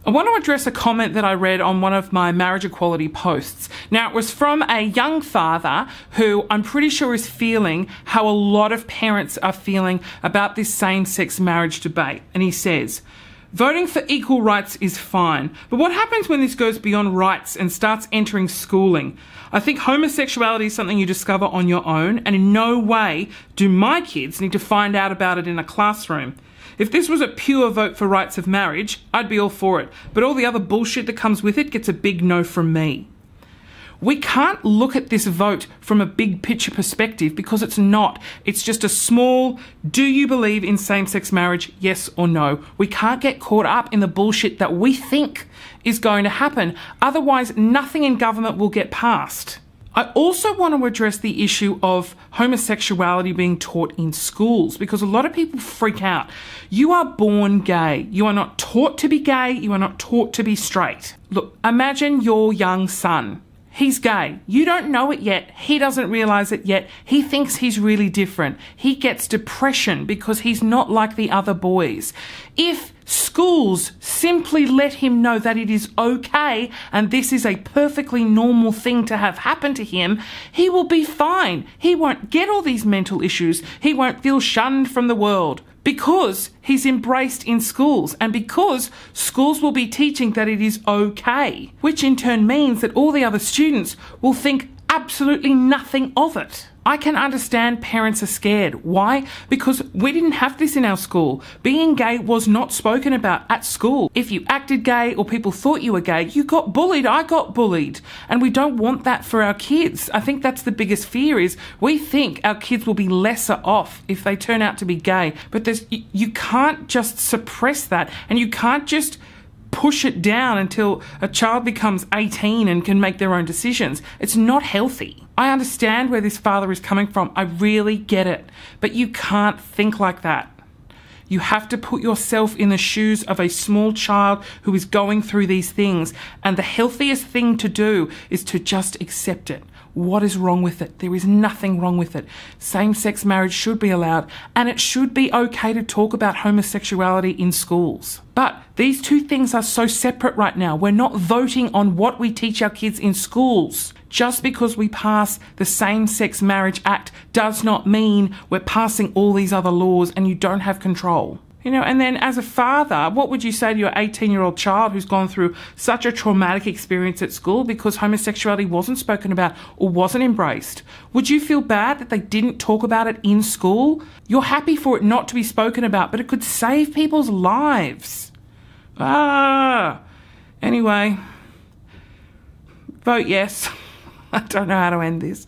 I want to address a comment that I read on one of my marriage equality posts. Now, it was from a young father who I'm pretty sure is feeling how a lot of parents are feeling about this same-sex marriage debate. And he says, voting for equal rights is fine, but what happens when this goes beyond rights and starts entering schooling? I think homosexuality is something you discover on your own, and in no way do my kids need to find out about it in a classroom. If this was a pure vote for rights of marriage, I'd be all for it, but all the other bullshit that comes with it gets a big no from me. We can't look at this vote from a big picture perspective because it's not. It's just a small, do you believe in same-sex marriage, yes or no? We can't get caught up in the bullshit that we think is going to happen. Otherwise, nothing in government will get passed. I also want to address the issue of homosexuality being taught in schools because a lot of people freak out. You are born gay. You are not taught to be gay. You are not taught to be straight. Look, imagine your young son. He's gay. You don't know it yet. He doesn't realise it yet. He thinks he's really different. He gets depression because he's not like the other boys. If schools simply let him know that it is okay and this is a perfectly normal thing to have happen to him, he will be fine. He won't get all these mental issues. He won't feel shunned from the world because he's embraced in schools and because schools will be teaching that it is okay, which in turn means that all the other students will think absolutely nothing of it. I can understand parents are scared. Why? Because we didn't have this in our school. Being gay was not spoken about at school. If you acted gay or people thought you were gay, you got bullied. I got bullied. And we don't want that for our kids. I think that's the biggest fear is we think our kids will be lesser off if they turn out to be gay. But you can't just suppress that and you can't just push it down until a child becomes 18 and can make their own decisions. It's not healthy. I understand where this father is coming from. I really get it. But you can't think like that. You have to put yourself in the shoes of a small child who is going through these things. And the healthiest thing to do is to just accept it. What is wrong with it? There is nothing wrong with it. Same-sex marriage should be allowed, and it should be okay to talk about homosexuality in schools. But these two things are so separate right now. We're not voting on what we teach our kids in schools. Just because we pass the Same-Sex Marriage Act does not mean we're passing all these other laws and you don't have control. You know, and then as a father, what would you say to your 18-year-old child who's gone through such a traumatic experience at school because homosexuality wasn't spoken about or wasn't embraced? Would you feel bad that they didn't talk about it in school? You're happy for it not to be spoken about, but it could save people's lives. Anyway, vote yes. I don't know how to end this.